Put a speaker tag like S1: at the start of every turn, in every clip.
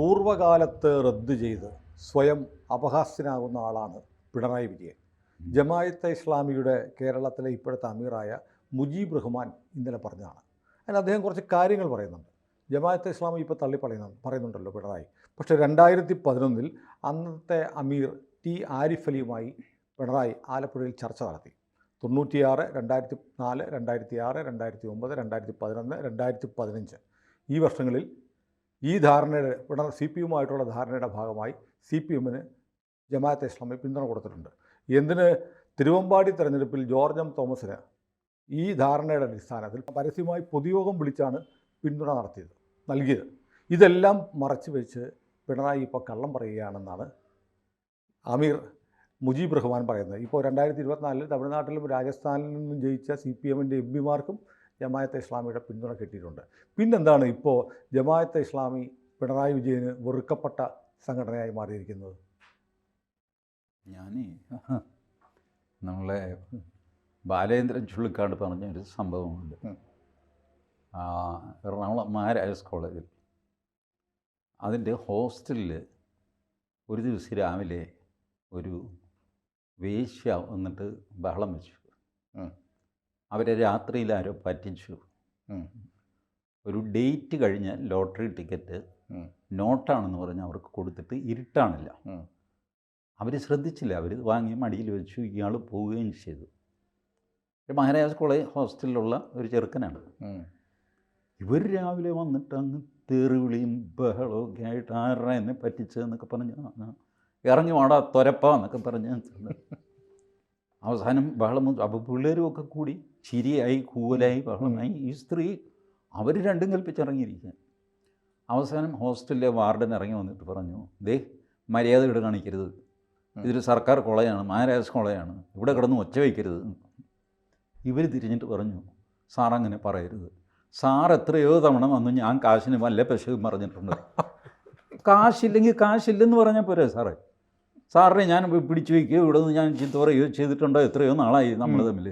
S1: പൂർവ്വകാലത്ത് റദ്ദ് ചെയ്ത് സ്വയം അപഹാസ്യനാകുന്ന ആളാണ് പിണറായി വിജയൻ. ജമായത്തെ ഇസ്ലാമിയുടെ കേരളത്തിലെ ഇപ്പോഴത്തെ അമീറായ മുജീബ് റഹ്മാൻ ഇന്നലെ പറഞ്ഞതാണ്. അതിന് അദ്ദേഹം കുറച്ച് കാര്യങ്ങൾ പറയുന്നുണ്ട്. ജമായത്തെ ഇസ്ലാമി ഇപ്പോൾ പറയുന്നുണ്ടല്ലോ പിണറായി. പക്ഷേ 2011 അന്നത്തെ അമീർ ടി ആരിഫ് അലിയുമായി പിണറായി ആലപ്പുഴയിൽ ചർച്ച നടത്തി. 96, 2004, 2006, 2009, 2011, 2015 ഈ വർഷങ്ങളിൽ ഈ ധാരണയുടെ CPM-ആയിട്ടുള്ള ധാരണയുടെ ഭാഗമായി CPM-ന് ജമാഅത്തെ ഇസ്ലാമി പിന്തുണ കൊടുത്തിട്ടുണ്ട്. എന്തിന് തിരുവമ്പാടി തെരഞ്ഞെടുപ്പിൽ ജോർജ് എം തോമസിന് ഈ ധാരണയുടെ അടിസ്ഥാനത്തിൽ പരസ്യമായി പൊതുയോഗം വിളിച്ചാണ് പിന്തുണ നൽകിയത്. ഇതെല്ലാം മറച്ചു വെച്ച് പിണറായി ഇപ്പോൾ കള്ളം പറയുകയാണെന്നാണ് അമീർ മുജീബ് റഹ്മാൻ പറയുന്നത്. ഇപ്പോൾ 2024 തമിഴ്നാട്ടിലും രാജസ്ഥാനിൽ നിന്നും ജയിച്ച CPM-ൻ്റെ MP-മാർക്കും ജമാഅത്തെ ഇസ്ലാമിയുടെ പിന്തുണ കിട്ടിയിട്ടുണ്ട്. പിന്നെന്താണ് ഇപ്പോൾ ജമാഅത്തെ ഇസ്ലാമി പിണറായി വിജയന് വെറുക്കപ്പെട്ട സംഘടനയായി മാറിയിരിക്കുന്നത്?
S2: നമ്മളെ ബാലേന്ദ്രൻ ചുള്ളിക്കാട് പറഞ്ഞൊരു സംഭവമുണ്ട്. എറണാകുളം മഹാരാജാസ് കോളേജിൽ അതിൻ്റെ ഹോസ്റ്റലിൽ ഒരു ദിവസം രാവിലെ ഒരു വേശ്യ വന്നിട്ട് ബഹളം വെച്ചു. അവരെ രാത്രിയിൽ ആരോ പറ്റിച്ചു. ഒരു ഡേറ്റ് കഴിഞ്ഞ് ലോട്ടറി ടിക്കറ്റ് നോട്ടാണെന്ന് പറഞ്ഞ് അവർക്ക് കൊടുത്തിട്ട് ഇരുട്ടാണില്ല. അവർ ശ്രദ്ധിച്ചില്ല. അവർ വാങ്ങി മടിയിൽ വെച്ചു. ഇയാൾ പോവുകയും ചെയ്തു. മഹാരാജാസ് കോളേജ് ഹോസ്റ്റലിലുള്ള ഒരു ചെറുക്കനാണ്. ഇവർ രാവിലെ വന്നിട്ട് അങ്ങ് തെറിവിളിയും ബഹളവും ഒക്കെ ആയിട്ട് ആരുടെ എന്നെ പറ്റിച്ചതെന്നൊക്കെ പറഞ്ഞ് ഇറങ്ങി വാടാ തൊരപ്പ എന്നൊക്കെ പറഞ്ഞ് അവസാനം ബഹളം. അപ്പോൾ പിള്ളേരും ഒക്കെ കൂടി ചിരിയായി കൂവലായി ബഹളമായി. ഈ സ്ത്രീ അവർ രണ്ടും കൽപ്പിച്ചിറങ്ങിയിരിക്കുക. അവസാനം ഹോസ്റ്റലിലെ വാർഡൻ ഇറങ്ങി വന്നിട്ട് പറഞ്ഞു, ദേ മര്യാദ ഇവിടെ കാണിക്കരുത്, ഇതൊരു സർക്കാർ കോളേജാണ്, മഹാരാജാസ് കോളേജാണ്, ഇവിടെ കിടന്ന് ഒച്ച വയ്ക്കരുത്. ഇവർ തിരിഞ്ഞിട്ട് പറഞ്ഞു, സാർ അങ്ങനെ പറയരുത്, സാർ എത്രയോ തവണ വന്നു ഞാൻ കാശിന് വല്ല പെശകും പറഞ്ഞിട്ടുണ്ട്, കാശില്ലെങ്കിൽ കാശില്ലെന്ന് പറഞ്ഞാൽ പോരെ സാറേ, സാറിനെ ഞാൻ പിടിച്ചു വയ്ക്കുകയോ ഇവിടെ നിന്ന് ഞാൻ ചീത്ത പറയുകയോ ചെയ്തിട്ടുണ്ടോ, എത്രയോ നാളായി നമ്മൾ തമ്മിൽ.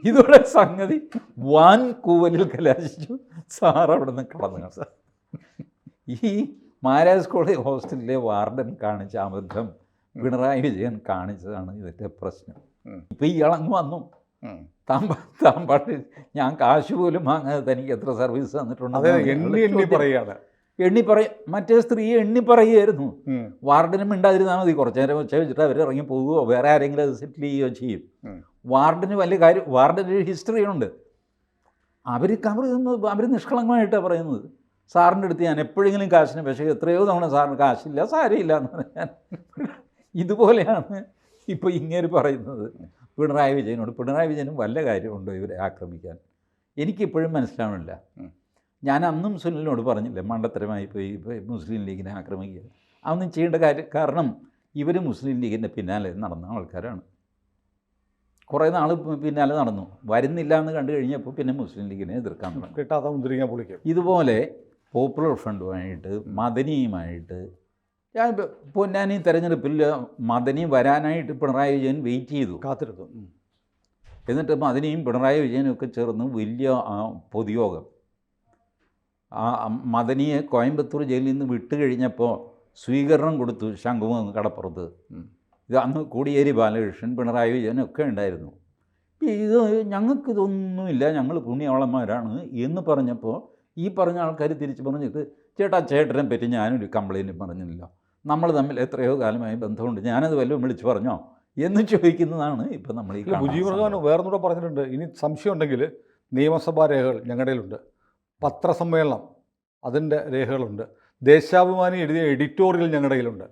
S2: ഇതോടെ സംഗതി വാൻ കൂവലിൽ കലാശിച്ചു. സാർ അവിടെ നിന്ന് കടന്നു. ഈ മഹാരാജാസ് കോളേജ് ഹോസ്റ്റലിലെ വാർഡൻ കാണിച്ച അബദ്ധം പിണറായി വിജയൻ കാണിച്ചതാണ് ഇതിൻ്റെ പ്രശ്നം. ഇപ്പം ഇയാളങ്ങ് വന്നു, താമ്പാട്ട് ഞാൻ കാശ് പോലും വാങ്ങാതെ തനിക്ക് എത്ര സർവീസ് തന്നിട്ടുണ്ട് എണ്ണി പറയും. മറ്റേ സ്ത്രീയെ എണ്ണി പറയുമായിരുന്നു. വാർഡനും മിണ്ടാതിരുന്നാൽ മതി, കുറച്ചു നേരം വെച്ചാൽ വെച്ചിട്ട് അവർ ഇറങ്ങി പോവുകയോ വേറെ ആരെങ്കിലും അത് സെറ്റിൽ ചെയ്യുകയോ ചെയ്യും. വാർഡന് വലിയ കാര്യം, വാർഡൻ്റെ ഒരു ഹിസ്റ്ററി ഉണ്ട്. അവർ അവർ നിഷ്കളങ്കമായിട്ടാണ് പറയുന്നത്. സാറിൻ്റെ അടുത്ത് ഞാൻ എപ്പോഴെങ്കിലും കാശിന് പക്ഷേ എത്രയോ തവണ സാറിന് കാശില്ല, സാരമില്ല എന്ന് പറഞ്ഞാൽ ഇതുപോലെയാണ് ഇപ്പോൾ ഇങ്ങനെ പറയുന്നത് പിണറായി വിജയനോട്. പിണറായി വിജയനും വല്ല കാര്യമുണ്ടോ ഇവരെ ആക്രമിക്കാൻ? എനിക്കിപ്പോഴും മനസ്സിലാവണില്ല. ഞാൻ അന്നും സുനിലിനോട് പറഞ്ഞില്ലേ, മണ്ടത്തരമായി പോയി മുസ്ലിം ലീഗിനെ ആക്രമിക്കുക. അതൊന്നും ചെയ്യേണ്ട കാരണം ഇവർ മുസ്ലിം ലീഗിൻ്റെ പിന്നാലെ നടന്ന ആൾക്കാരാണ്. കുറേ നാൾ പിന്നാലെ നടന്നു, വരുന്നില്ല എന്ന് കണ്ടു കഴിഞ്ഞപ്പോൾ പിന്നെ മുസ്ലിം ലീഗിനെ എതിർക്കാൻ തുടങ്ങി. ഇതുപോലെ പോപ്പുലർ ഫ്രണ്ടുമായിട്ട് മദനിയുമായിട്ട് പൊന്നാനി തെരഞ്ഞെടുപ്പിൽ മദനി വരാനായിട്ട് പിണറായി വിജയൻ വെയിറ്റ് ചെയ്തു, കാത്തിരുന്നു. എന്നിട്ട് മദനിയും പിണറായി വിജയനും ഒക്കെ ചേർന്ന് വലിയ പൊതുയോഗം. മദനിയെ കോയമ്പത്തൂർ ജയിലിൽ നിന്ന് വിട്ട് കഴിഞ്ഞപ്പോൾ സ്വീകരണം കൊടുത്തു ശംഖുമുഖം കടപ്പുറത്ത്. ഇത് അന്ന് കോടിയേരി ബാലകൃഷ്ണൻ, പിണറായി വിജയനൊക്കെ ഉണ്ടായിരുന്നു. ഇത് ഞങ്ങൾക്കിതൊന്നുമില്ല, ഞങ്ങൾ പുണ്യവളന്മാരാണ് എന്ന് പറഞ്ഞപ്പോൾ ഈ പറഞ്ഞ ആൾക്കാർ തിരിച്ച് പറഞ്ഞിട്ട്, ചേട്ടനെ പറ്റി ഞാനൊരു കംപ്ലയിൻറ്റ് പറഞ്ഞില്ല, നമ്മൾ തമ്മിൽ എത്രയോ കാലമായി ബന്ധമുണ്ട്, ഞാനത് വല്ലതും വിളിച്ച് പറഞ്ഞോ എന്ന് ചോദിക്കുന്നതാണ് ഇപ്പം നമ്മൾ ഈ
S1: മുജീബ് റഹ്മാൻ വേറൊന്നുകൂടെ പറഞ്ഞിട്ടുണ്ട്. ഇനി സംശയം ഉണ്ടെങ്കിൽ നിയമസഭാ രേഖകൾ ഞങ്ങളുടെയിലുണ്ട്, പത്രസമ്മേളനം അതിൻ്റെ രേഖകളുണ്ട്, ദേശാഭിമാനി എഴുതിയ എഡിറ്റോറിയൽ ഞങ്ങളുടെ കയ്യിലുണ്ട്.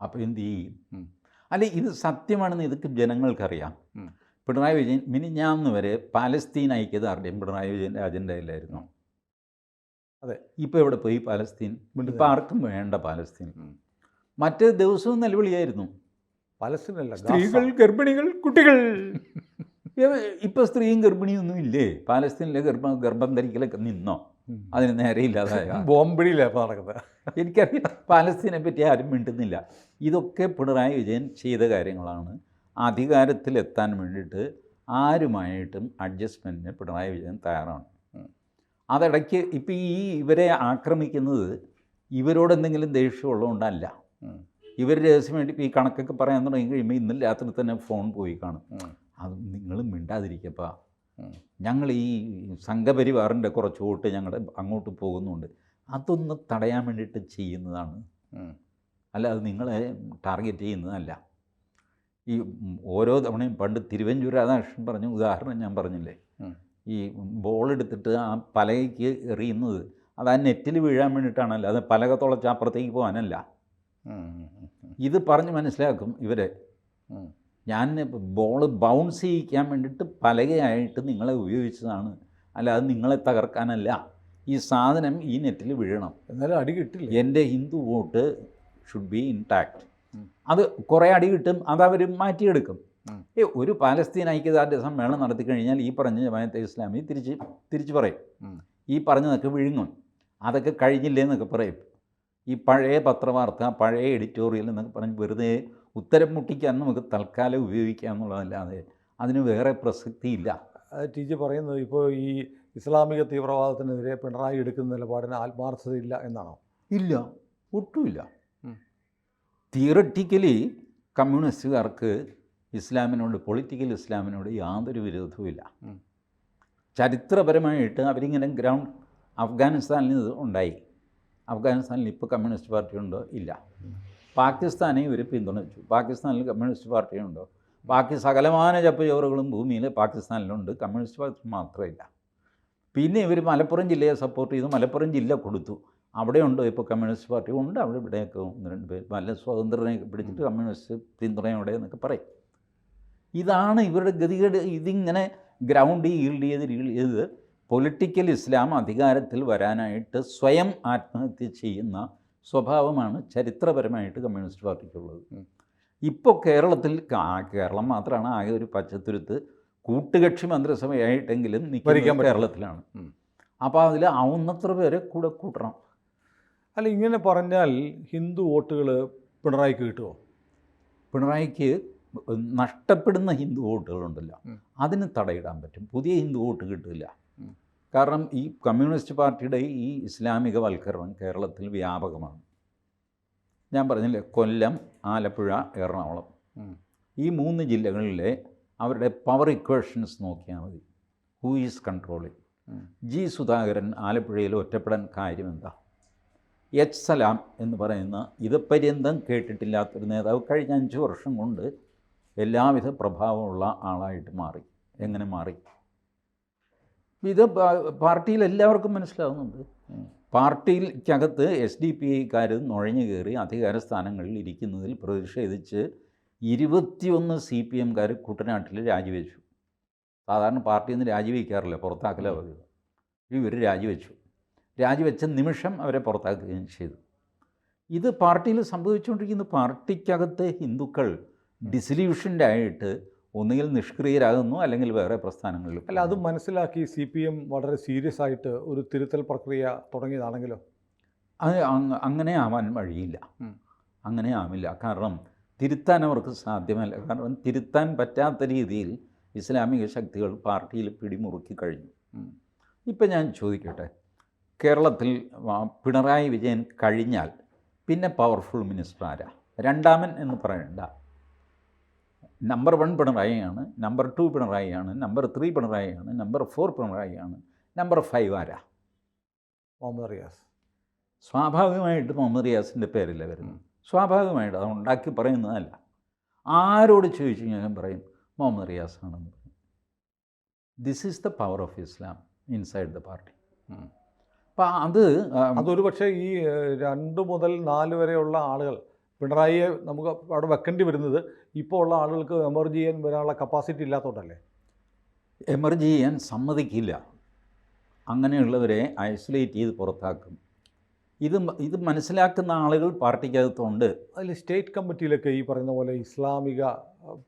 S2: അപ്പോൾ എന്ത് ചെയ്യും? അല്ല, ഇത് സത്യമാണെന്ന് ഇതൊക്കെ ജനങ്ങൾക്കറിയാം. പിണറായി വിജയൻ മിനിഞ്ഞാന്ന് വരെ പാലസ്തീൻ ഐക്യദാർഢ്യം പിണറായി വിജയൻ്റെ അജണ്ടയിലായിരുന്നു.
S1: അതെ,
S2: ഇപ്പോൾ എവിടെ പോയി പാലസ്തീൻ? ഇപ്പം ആർക്കും വേണ്ട പാലസ്തീൻ. മറ്റേ ദിവസവും നിലവിളിയായിരുന്നു,
S1: പാലസ്തീനല്ല,
S2: സ്ത്രീകൾ, ഗർഭിണികൾ, കുട്ടികൾ. ഇപ്പോൾ സ്ത്രീയും ഗർഭിണിയൊന്നും ഇല്ലേ? പാലസ്തീനിലെ ഗർഭം ധരിക്കലൊക്കെ നിന്നോ? അതിന് നേരെയില്ലാതായ
S1: ബോംബിടിയിലാണ് നടക്കുന്നത്.
S2: എനിക്കറിയാം, പാലസ്തീനെ പറ്റി ആരും മിണ്ടുന്നില്ല. ഇതൊക്കെ പിണറായി വിജയൻ ചെയ്ത കാര്യങ്ങളാണ്. അധികാരത്തിലെത്താൻ വേണ്ടിയിട്ട് ആരുമായിട്ടും അഡ്ജസ്റ്റ്മെൻറ്റിന് പിണറായി വിജയൻ തയ്യാറാണ്. അതിടയ്ക്ക് ഇപ്പം ഇവരെ ആക്രമിക്കുന്നത് ഇവരോട് എന്തെങ്കിലും ദേഷ്യമുള്ളതുകൊണ്ടല്ല. ഇവർ രഹസ്യമായിട്ട് ഇപ്പോൾ ഈ കണക്കൊക്കെ പറയാൻ തുടങ്ങി കഴിയുമ്പോൾ ഇന്നലെ രാത്രി തന്നെ ഫോൺ പോയി കാണും. അത് നിങ്ങൾ മിണ്ടാതിരിക്കപ്പാ, ഞങ്ങൾ ഈ സംഘപരിവാറിൻ്റെ കുറച്ച് വോട്ട് ഞങ്ങളുടെ അങ്ങോട്ട് പോകുന്നുണ്ട്, അതൊന്ന് തടയാൻ വേണ്ടിയിട്ട് ചെയ്യുന്നതാണ്, അല്ല അത് നിങ്ങളെ ടാർഗറ്റ് ചെയ്യുന്നതല്ല. ഈ ഓരോ തവണയും പണ്ട് തിരുവഞ്ചൂർ രാധാകൃഷ്ണൻ പറഞ്ഞ ഉദാഹരണം ഞാൻ പറഞ്ഞില്ലേ, ഈ ബോളെടുത്തിട്ട് ആ പലകയ്ക്ക് എറിയുന്നത് അത് ആ നെറ്റിൽ വീഴാൻ വേണ്ടിയിട്ടാണല്ലോ, അത് പലക തുളച്ച് അപ്പുറത്തേക്ക് പോകാനല്ല. ഇത് പറഞ്ഞ് മനസ്സിലാക്കും ഇവരെ. ഞാൻ ബോൾ ബൗൺസ് ചെയ്യിക്കാൻ വേണ്ടിയിട്ട് പലകയായിട്ട് നിങ്ങളെ ഉപയോഗിച്ചതാണ്, അല്ല അത് നിങ്ങളെ തകർക്കാനല്ല. ഈ സാധനം ഈ നെറ്റിൽ വീഴണം,
S1: എന്നാലും അടി കിട്ടില്ല.
S2: എൻ്റെ Hindu vote should be intact. അത് കുറേ അടി കിട്ടും, അതവർ മാറ്റിയെടുക്കും. ഒരു പാലസ്തീൻ ഐക്യദാർഢ്യ സമ്മേളനം നടത്തി കഴിഞ്ഞാൽ ഈ പറഞ്ഞ ജമാഅത്തെ ഇസ്ലാമി തിരിച്ച് പറയും, ഈ പറഞ്ഞതൊക്കെ വിഴുങ്ങും, അതൊക്കെ കഴിഞ്ഞില്ലേ എന്നൊക്കെ പറയും. ഈ പഴയ പത്രവാർത്ത, പഴയ എഡിറ്റോറിയൽ എന്നൊക്കെ പറഞ്ഞ് വെറുതെ ഉത്തരം മുട്ടിക്കാൻ നമുക്ക് തൽക്കാലം ഉപയോഗിക്കുക എന്നുള്ളതല്ലാതെ അതിന് വേറെ പ്രസക്തിയില്ല.
S1: ടി ജി പറയുന്നത് ഇപ്പോൾ ഈ ഇസ്ലാമിക തീവ്രവാദത്തിനെതിരെ പിണറായി എടുക്കുന്ന നിലപാടിന് ആത്മാർത്ഥതയില്ല എന്നാണോ?
S2: ഇല്ല, ഒട്ടുമില്ല. തിയററ്റിക്കലി കമ്മ്യൂണിസ്റ്റുകാർക്ക് ഇസ്ലാമിനോട്, പൊളിറ്റിക്കൽ ഇസ്ലാമിനോട് യാതൊരു വിരോധവുമില്ല. ചരിത്രപരമായിട്ട് അവരിങ്ങനെ ഗ്രൗണ്ട് അഫ്ഗാനിസ്ഥാനിൽ ഇത് ഉണ്ടായി. അഫ്ഗാനിസ്ഥാനിൽ ഇപ്പോൾ കമ്മ്യൂണിസ്റ്റ് പാർട്ടി ഉണ്ടോ? ഇല്ല. പാകിസ്ഥാനെ ഇവർ പിന്തുണച്ചു. പാകിസ്ഥാനിൽ കമ്മ്യൂണിസ്റ്റ് പാർട്ടി ഉണ്ടോ? ബാക്കി സകലമാന ചപ്പുചോറുകളും ഭൂമിയിൽ പാകിസ്ഥാനിലുണ്ട്, കമ്മ്യൂണിസ്റ്റ് പാർട്ടി മാത്രമില്ല. പിന്നെ ഇവർ മലപ്പുറം ജില്ലയെ സപ്പോർട്ട് ചെയ്തു, മലപ്പുറം ജില്ല കൊടുത്തു. അവിടെ ഉണ്ടോ ഇപ്പോൾ കമ്മ്യൂണിസ്റ്റ് പാർട്ടി? ഉണ്ട്, അവിടെ ഇവിടെയൊക്കെ ഒന്ന് രണ്ട് പേര് വല്ല സ്വതന്ത്രനെയൊക്കെ പിടിച്ചിട്ട് കമ്മ്യൂണിസ്റ്റ് പിന്തുണയോടെ എന്നൊക്കെ പറയും. ഇതാണ് ഇവരുടെ ഗതികേട്. ഇതിങ്ങനെ ഗ്രൗണ്ട് ഈൽഡ് ചെയ്ത് പൊളിറ്റിക്കൽ ഇസ്ലാം അധികാരത്തിൽ വരാനായിട്ട് സ്വയം ആത്മഹത്യ ചെയ്യുന്ന സ്വഭാവമാണ് ചരിത്രപരമായിട്ട് കമ്മ്യൂണിസ്റ്റ് പാർട്ടിക്കുള്ളത്. ഇപ്പോൾ കേരളത്തിൽ, കേരളം മാത്രമാണ് ആകെ ഒരു പച്ചത്തുരുത്ത് കൂട്ടുകക്ഷി മന്ത്രിസഭയായിട്ടെങ്കിലും നിൽക്കുന്നത് കേരളത്തിലാണ്. അപ്പോൾ അതിൽ ആവുന്നത്ര പേരെ കൂടെ കൂട്ടണം.
S1: അല്ല, ഇങ്ങനെ പറഞ്ഞാൽ ഹിന്ദു വോട്ടുകൾ പിണറായിക്ക് കിട്ടുമോ?
S2: പിണറായിക്ക് നഷ്ടപ്പെടുന്ന ഹിന്ദു വോട്ടുകളുണ്ടല്ലോ, അതിന് തടയിടാൻ പറ്റും. പുതിയ ഹിന്ദു വോട്ട് കിട്ടില്ല. കാരണം ഈ കമ്മ്യൂണിസ്റ്റ് പാർട്ടിയുടെ ഈ ഇസ്ലാമികവൽക്കരണം കേരളത്തിൽ വ്യാപകമാണ്. ഞാൻ പറഞ്ഞില്ലേ, കൊല്ലം, ആലപ്പുഴ, എറണാകുളം, ഈ 3 ജില്ലകളിലെ അവരുടെ പവർ ഇക്വേഷൻസ് നോക്കിയാൽ മതി. Who is controlling? G Sudhakaran ആലപ്പുഴയിൽ ഒറ്റപ്പെടാൻ കാര്യമെന്താ? എച്ച് സലാം എന്ന് പറയുന്ന ഇതപര്യന്തം കേട്ടിട്ടില്ലാത്തൊരു നേതാവ് കഴിഞ്ഞ 5 വർഷം കൊണ്ട് എല്ലാവിധ പ്രഭാവമുള്ള ആളായിട്ട് മാറി. എങ്ങനെ മാറി? ഇത് പാർട്ടിയിൽ എല്ലാവർക്കും മനസ്സിലാവുന്നുണ്ട്. പാർട്ടിക്കകത്ത് SDPIക്കാർ നുഴഞ്ഞു കയറി അധികാര സ്ഥാനങ്ങളിൽ ഇരിക്കുന്നതിൽ പ്രതിഷേധിച്ച് 21 CPMകാർ കുട്ടനാട്ടിൽ രാജിവെച്ചു. സാധാരണ പാർട്ടിയിൽ നിന്ന് രാജിവെക്കാറില്ല, പുറത്താക്കല പതിവ്. ഇവർ രാജിവെച്ച നിമിഷം അവരെ പുറത്താക്കുകയും ചെയ്തു. ഇത് പാർട്ടിയിൽ സംഭവിച്ചുകൊണ്ടിരിക്കുന്ന, പാർട്ടിക്കകത്ത് ഹിന്ദുക്കൾ ഡിസല്യൂഷൻഡ് ആയിട്ട് ഒന്നുകിൽ നിഷ്ക്രിയരാകുന്നു, അല്ലെങ്കിൽ വേറെ പ്രസ്ഥാനങ്ങളിൽ.
S1: അല്ല, അത് മനസ്സിലാക്കി CPM വളരെ സീരിയസ് ആയിട്ട് ഒരു തിരുത്തൽ പ്രക്രിയ തുടങ്ങിയതാണെങ്കിലോ?
S2: അത് അങ്ങനെ ആവാൻ വഴിയില്ല, അങ്ങനെ ആവില്ല. കാരണം തിരുത്താൻ അവർക്ക് സാധ്യമല്ല. കാരണം തിരുത്താൻ പറ്റാത്ത രീതിയിൽ ഇസ്ലാമിക ശക്തികൾ പാർട്ടിയിൽ പിടിമുറുക്കി കഴിഞ്ഞു. ഇപ്പം ഞാൻ ചോദിക്കട്ടെ, കേരളത്തിൽ പിണറായി വിജയൻ കഴിഞ്ഞാൽ പിന്നെ പവർഫുൾ മിനിസ്റ്റർ ആരാ? രണ്ടാമൻ എന്ന് പറയണ്ട. നമ്പർ 1 പിണറായിയാണ്, നമ്പർ 2 പിണറായിയാണ്, നമ്പർ 3 പിണറായിയാണ്, നമ്പർ 4 പിണറായിയാണ്, നമ്പർ 5 ആരാ?
S1: മുഹമ്മദ് റിയാസ്.
S2: സ്വാഭാവികമായിട്ട് മുഹമ്മദ് റിയാസിൻ്റെ പേരല്ല വരുന്നത്. സ്വാഭാവികമായിട്ട് അത് ഉണ്ടാക്കി പറയുന്നതല്ല. ആരോട് ചോദിച്ചു ഞാൻ പറയും മുഹമ്മദ് റിയാസ് ആണെന്ന് പറയും. This is the power of Islam inside the party. അപ്പം
S1: അതൊരു പക്ഷേ ഈ 2 മുതൽ 4 വരെയുള്ള ആളുകൾ പിണറായിയെ നമുക്ക് അവിടെ വെക്കേണ്ടി വരുന്നത് ഇപ്പോൾ ഉള്ള ആളുകൾക്ക് എമർജ് ചെയ്യാൻ വരാനുള്ള കപ്പാസിറ്റി ഇല്ലാത്തതുകൊണ്ടല്ലേ?
S2: എമർജ് ചെയ്യാൻ സമ്മതിക്കില്ല. അങ്ങനെയുള്ളവരെ ഐസൊലേറ്റ് ചെയ്ത് പുറത്താക്കും. ഇത് മനസ്സിലാക്കുന്ന ആളുകൾ പാർട്ടിക്കകത്തുണ്ട്.
S1: അതിൽ സ്റ്റേറ്റ് കമ്മിറ്റിയിലൊക്കെ ഈ പറയുന്ന പോലെ ഇസ്ലാമിക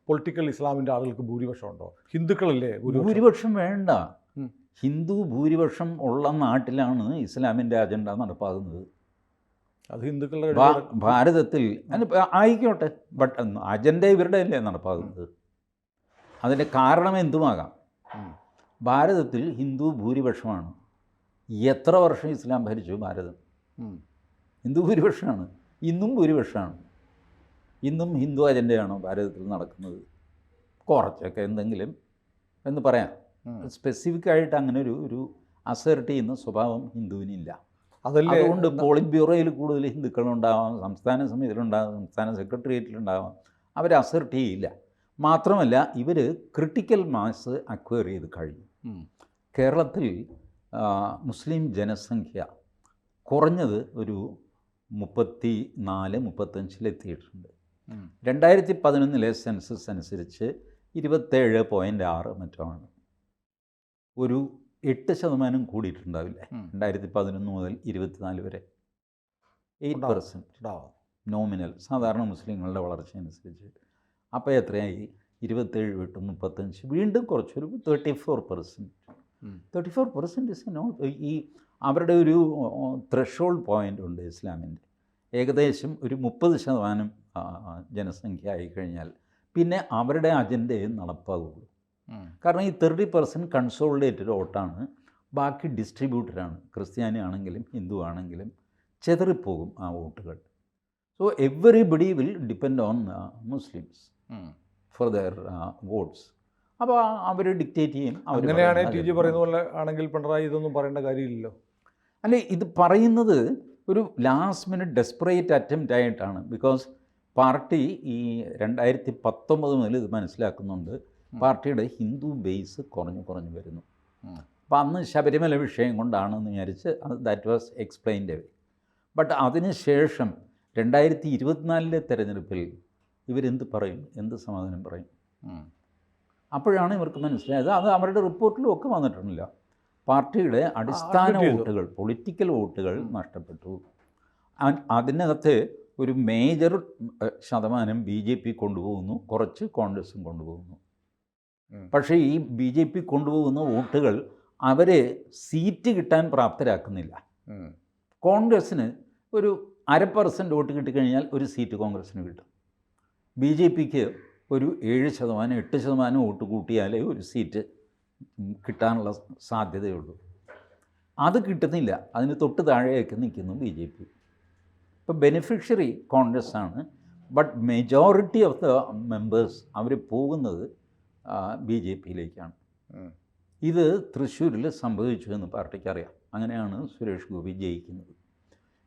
S1: പൊളിറ്റിക്കൽ ഇസ്ലാമിൻ്റെ ആളുകൾക്ക് ഭൂരിപക്ഷം ഉണ്ടോ? ഹിന്ദുക്കളല്ലേ
S2: ഭൂരിപക്ഷം? വേണ്ട. ഹിന്ദു ഭൂരിപക്ഷം ഉള്ള നാട്ടിലാണ് ഇസ്ലാമിൻ്റെ അജണ്ട നടപ്പാകുന്നത്.
S1: അത് ഹിന്ദുക്കളുടെ
S2: ഭാരതത്തിൽ ആയിക്കോട്ടെ, ബട്ട് അജണ്ട ഇവരുടെ അല്ലേ നടപ്പാകുന്നത്. അതിൻ്റെ കാരണം എന്തുമാകാം. ഭാരതത്തിൽ ഹിന്ദു ഭൂരിപക്ഷമാണ്. എത്ര വർഷം ഇസ്ലാം ഭരിച്ചു ഭാരതം?
S1: ഉം.
S2: ഹിന്ദു ഭൂരിപക്ഷമാണ്, ഇന്നും ഭൂരിപക്ഷമാണ്. ഇന്നും ഹിന്ദു അജണ്ടയാണോ ഭാരതത്തിൽ നടക്കുന്നത്? കുറച്ചൊക്കെ എന്തെങ്കിലും എന്ന് പറയാം. സ്പെസിഫിക്കായിട്ട് അങ്ങനെ ഒരു അസേർട്ട് ചെയ്യുന്ന സ്വഭാവം ഹിന്ദുവിനില്ല.
S1: അതല്ലേ
S2: അതുകൊണ്ട് പോളിറ്റ് ബ്യൂറോയിൽ കൂടുതൽ ഹിന്ദുക്കളുണ്ടാവാം, സംസ്ഥാന സമിതിയിലുണ്ടാവാം, സംസ്ഥാന സെക്രട്ടേറിയറ്റിലുണ്ടാവാം, അവർ അസേർട്ട് ചെയ്യില്ല. മാത്രമല്ല ഇവർ ക്രിട്ടിക്കൽ മാസ് അക്വയർ ചെയ്ത് കഴിഞ്ഞു. കേരളത്തിൽ മുസ്ലിം ജനസംഖ്യ കുറഞ്ഞത് ഒരു 34-35 2011 സെൻസസ് അനുസരിച്ച് 27.6 മറ്റോ ആണ്. ഒരു 8% കൂടിയിട്ടുണ്ടാവില്ലേ 2011 മുതൽ 24 വരെ? 8% നോമിനൽ സാധാരണ മുസ്ലിങ്ങളുടെ വളർച്ച അനുസരിച്ച്. അപ്പോൾ എത്രയായി? 27 വിട്ട് 35, വീണ്ടും കുറച്ചൊരു 34%. 34% ഇസ് നോട്ട്. ഈ അവരുടെ ഒരു ത്രഷോൾഡ് പോയിൻ്റ് ഉണ്ട് ഇസ്ലാമിൻ്റെ. ഏകദേശം ഒരു 30% ജനസംഖ്യ ആയിക്കഴിഞ്ഞാൽ പിന്നെ അവരുടെ അജണ്ടയെ നടപ്പാകുള്ളൂ. കാരണം ഈ 30% കൺസോളിഡേറ്റഡ് വോട്ടാണ്, ബാക്കി ഡിസ്ട്രിബ്യൂട്ടഡാണ്. ക്രിസ്ത്യാനി ആണെങ്കിലും ഹിന്ദു ആണെങ്കിലും ചെതറിപ്പോകും ആ വോട്ടുകൾ. So everybody will depend on Muslims for their votes. അപ്പോൾ അവർ ഡിക്റ്റേറ്റ് ചെയ്യും.
S1: അങ്ങനെയാണ് ടി ജി പറയുന്ന പോലെ ആണെങ്കിൽ പിണറായി ഇതൊന്നും പറയേണ്ട കാര്യമില്ലല്ലോ.
S2: അല്ലെ, ഇത് പറയുന്നത് ഒരു ലാസ്റ്റ് മിനിറ്റ് ഡെസ്പറേറ്റ് അറ്റംപ്റ്റ് ആയിട്ടാണ്. ബിക്കോസ് പാർട്ടി ഈ 2019 മുതൽ ഇത് മനസ്സിലാക്കുന്നുണ്ട്, പാർട്ടിയുടെ ഹിന്ദു ബേസ് കുറഞ്ഞു വരുന്നു. അപ്പം അന്ന് ശബരിമല വിഷയം കൊണ്ടാണെന്ന് വിചാരിച്ച് that was explained away. But അതിന് ശേഷം 2024 തെരഞ്ഞെടുപ്പിൽ ഇവരെന്ത് പറയും, എന്ത് സമാധാനം പറയും? അപ്പോഴാണ് ഇവർക്ക് മനസ്സിലായത്. അത് അവരുടെ റിപ്പോർട്ടിലും ഒക്കെ വന്നിട്ടില്ല. പാർട്ടിയുടെ അടിസ്ഥാന വോട്ടുകൾ, പൊളിറ്റിക്കൽ വോട്ടുകൾ നഷ്ടപ്പെട്ടു. അതിനകത്ത് ഒരു മേജർ ശതമാനം BJP കൊണ്ടുപോകുന്നു, കുറച്ച് കോൺഗ്രസും കൊണ്ടുപോകുന്നു. പക്ഷേ ഈ BJP കൊണ്ടുപോകുന്ന വോട്ടുകൾ അവരെ സീറ്റ് കിട്ടാൻ പ്രാപ്തരാക്കുന്നില്ല. കോൺഗ്രസ്സിന് ഒരു 0.5% വോട്ട് കിട്ടിക്കഴിഞ്ഞാൽ ഒരു സീറ്റ് കോൺഗ്രസ്സിന് കിട്ടും. BJPക്ക് ഒരു 7%, 8% വോട്ട് കൂട്ടിയാലേ ഒരു സീറ്റ് കിട്ടാനുള്ള സാധ്യതയുള്ളൂ. അത് കിട്ടുന്നില്ല. അതിന് തൊട്ട് താഴെയൊക്കെ നിൽക്കുന്നു BJP. ഇപ്പോൾ ബെനിഫിഷ്യറി കോൺഗ്രസ് ആണ്, but majority of the members അവർ പോകുന്നത് BJPയിലേക്കാണ്. ഇത് തൃശ്ശൂരിൽ സംഭവിച്ചു എന്ന് പാർട്ടിക്ക് അറിയാം. അങ്ങനെയാണ് സുരേഷ് ഗോപി ജയിക്കുന്നത്.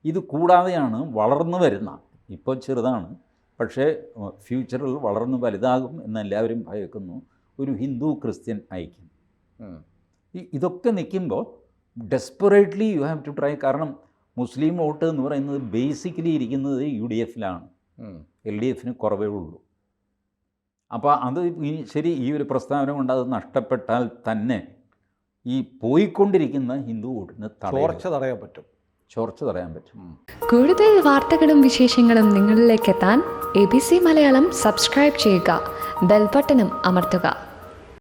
S2: ഇത് കൂടാതെയാണ് വളർന്നു വരുന്ന, ഇപ്പോൾ ചെറുതാണ് പക്ഷേ ഫ്യൂച്ചറിൽ വളർന്ന് വലുതാകും എന്നെല്ലാവരും ഭയക്കുന്നു, ഒരു ഹിന്ദു ക്രിസ്ത്യൻ ഐക്യം. ഇതൊക്കെ നിൽക്കുമ്പോൾ desperately you have to try. കാരണം മുസ്ലിം വോട്ട് എന്ന് പറയുന്നത് ബേസിക്കലി ഇരിക്കുന്നത് UDFലാണ്, LDFന് കുറവേ ഉള്ളൂ. അപ്പോൾ അത് ശരി, ഈ ഒരു പ്രസ്താവന കൊണ്ട് അത് നഷ്ടപ്പെട്ടാൽ തന്നെ ഈ പോയിക്കൊണ്ടിരിക്കുന്ന ഹിന്ദു വോട്ടിന് ചോർച്ച തടയാൻ പറ്റും.
S3: കൂടുതൽ വാർത്തകളും വിശേഷങ്ങളും നിങ്ങളിലേക്ക് എത്താൻ ABC മലയാളം സബ്സ്ക്രൈബ് ചെയ്യുക, ബെൽ ബട്ടണും അമർത്തുക.